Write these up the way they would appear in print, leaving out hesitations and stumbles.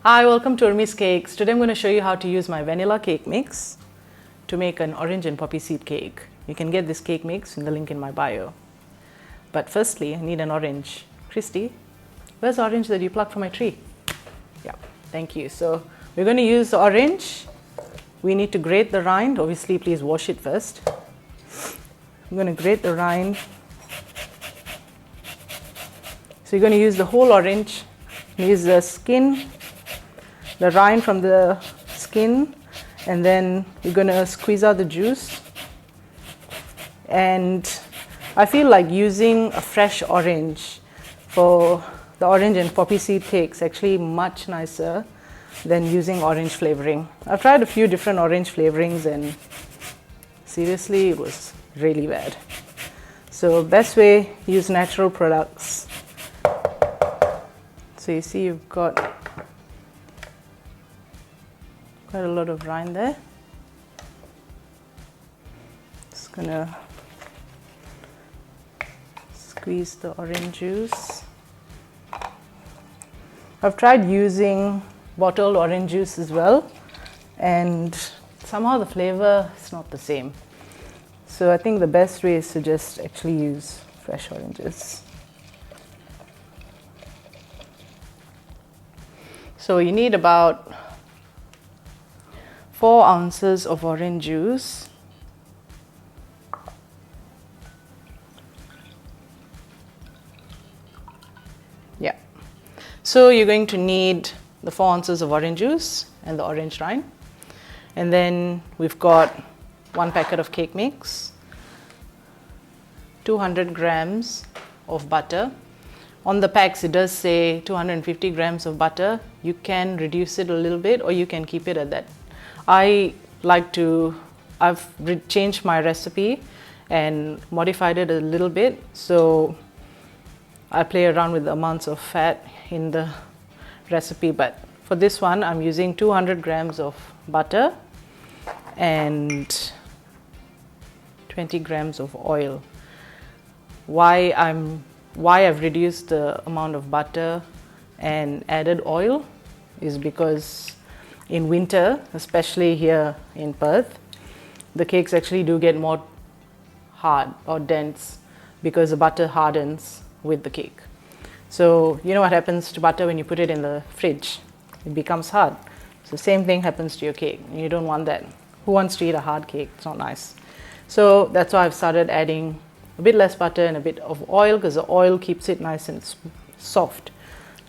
Hi, welcome to Urmy's Cakes. Today I'm going to show you how to use my vanilla cake mix to make an orange and poppy seed cake. You can get this cake mix in the link in my bio. But firstly, I need an orange. Christy, where's the orange that you plucked from my tree? Yeah, thank you. So we're going to use the orange. We need to grate the rind. Obviously, please wash it first. I'm going to grate the rind. So you're going to use the whole orange. Use the skin, the rind from the skin, and then you're going to squeeze out the juice. And I feel like using a fresh orange for the orange and poppy seed cakes actually much nicer than using orange flavoring. I've tried a few different orange flavorings and seriously it was really bad. So best way, use natural products. So you see you've got quite a lot of rind there. Just gonna squeeze the orange juice. I've tried using bottled orange juice as well, and somehow the flavor is not the same. So I think the best way is to just actually use fresh oranges. So you need about 4 ounces of orange juice. Yeah. So you're going to need the 4 ounces of orange juice and the orange rind. And then we've got 1 packet of cake mix, 200 grams of butter. On the packs it does say 250 grams of butter. You can reduce it a little bit or you can keep it at that. I've changed my recipe and modified it a little bit, so I play around with the amounts of fat in the recipe, but for this one I'm using 200 grams of butter and 20 grams of oil. Why I've reduced the amount of butter and added oil is because in winter, especially here in Perth, the cakes actually do get more hard or dense because the butter hardens with the cake. So you know what happens to butter when you put it in the fridge? It becomes hard. So same thing happens to your cake. You don't want that. Who wants to eat a hard cake? It's not nice. So that's why I've started adding a bit less butter and a bit of oil, because the oil keeps it nice and soft.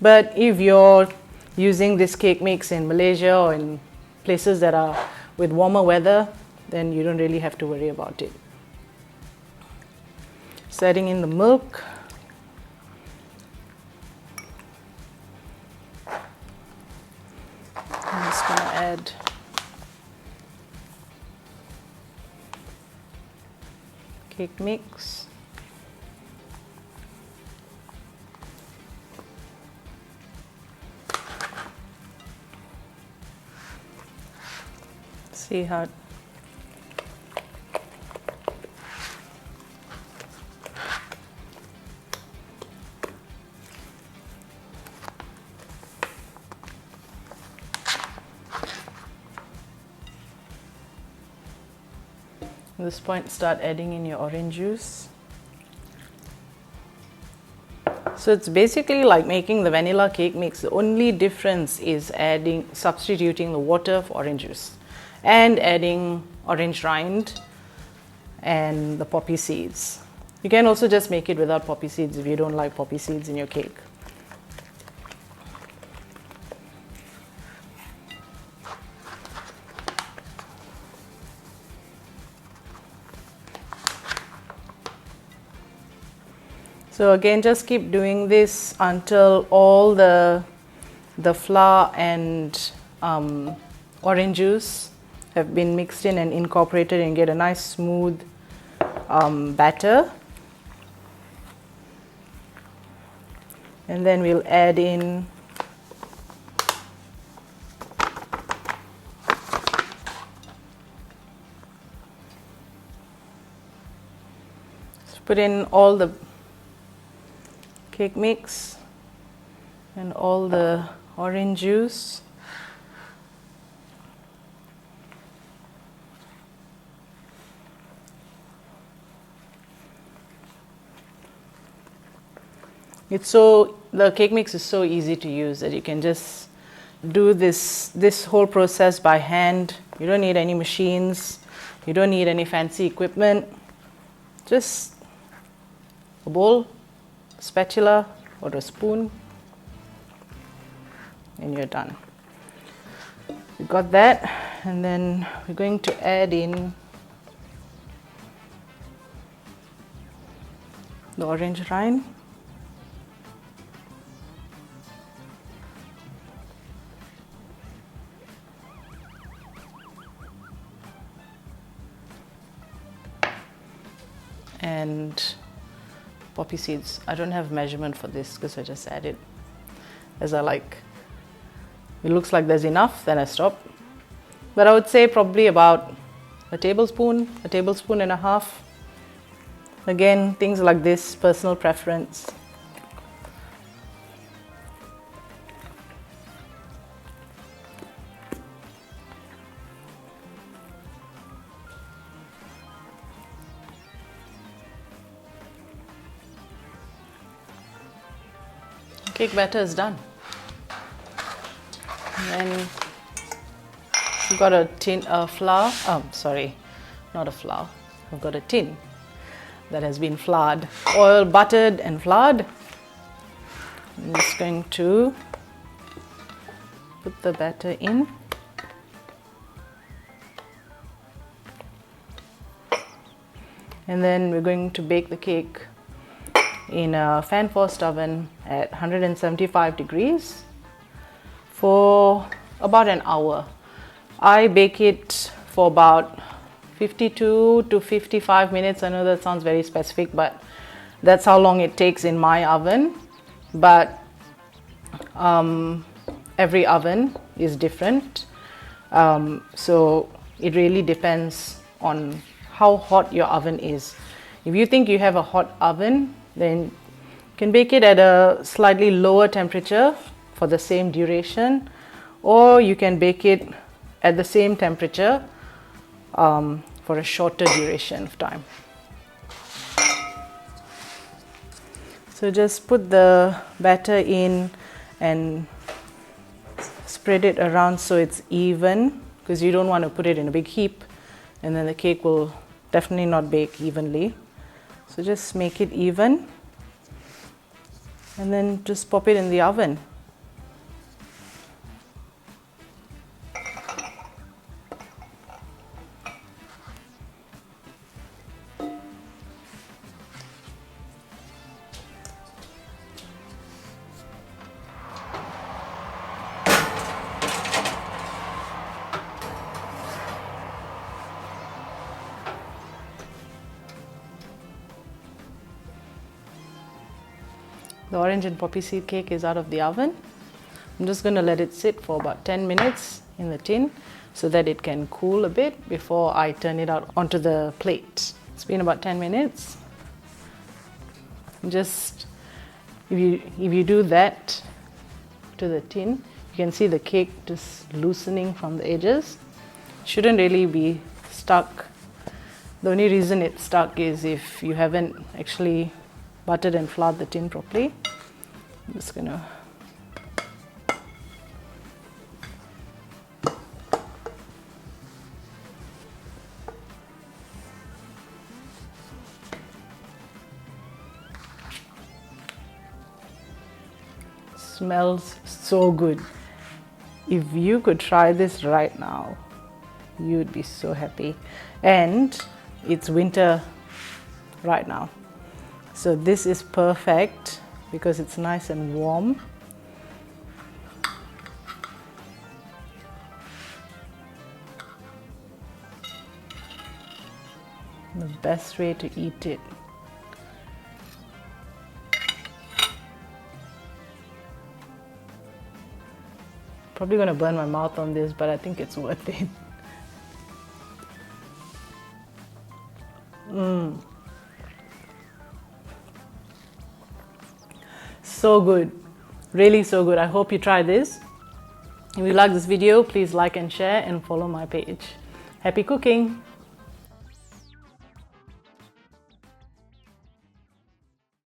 But if you're using this cake mix in Malaysia or in places that are with warmer weather, then you don't really have to worry about it. So adding in the milk. I'm just going to add cake mix. See how at this point start adding in your orange juice. So it's basically like making the vanilla cake mix. The only difference is substituting the water for orange juice and adding orange rind and the poppy seeds. You can also just make it without poppy seeds if you don't like poppy seeds in your cake. So again, just keep doing this until all the flour and orange juice have been mixed in and incorporated and get a nice smooth batter. And then we'll add in put in all the cake mix and all the orange juice. The cake mix is so easy to use that you can just do this whole process by hand. You don't need any machines. You don't need any fancy equipment. Just a bowl, a spatula, or a spoon, and you're done. We got that, and then we're going to add in the orange rind. And poppy seeds. I don't have measurement for this because I just add it as I like. It looks like there's enough, then I stop. But I would say probably about a tablespoon and a half. Again, things like this, personal preference. Cake batter is done. And then we've got a tin of flour. Oh, sorry, not a flour. We've got a tin that has been floured, oil, buttered, and floured. I'm just going to put the batter in. And then we're going to bake the cake in a fan forced oven at 175 degrees for about an hour. I bake it for about 52 to 55 minutes. I know that sounds very specific, but that's how long it takes in my oven. But every oven is different, so it really depends on how hot your oven is. If you think you have a hot oven, then you can bake it at a slightly lower temperature for the same duration, or you can bake it at the same temperature for a shorter duration of time. So just put the batter in and spread it around so it's even, because you don't want to put it in a big heap and then the cake will definitely not bake evenly. So just make it even and then just pop it in the oven. The orange and poppy seed cake is out of the oven. I'm just going to let it sit for about 10 minutes in the tin so that it can cool a bit before I turn it out onto the plate. It's been about 10 minutes. Just if you do that to the tin, you can see the cake just loosening from the edges. Shouldn't really be stuck. The only reason it's stuck is if you haven't actually buttered and floured the tin properly. I'm just gonna smells so good. If you could try this right now, you'd be so happy. And it's winter right now. So this is perfect because it's nice and warm. The best way to eat it. Probably gonna burn my mouth on this, but I think it's worth it. So good, really so good. I hope you try this. If you like this video, please like and share and follow my page. Happy cooking!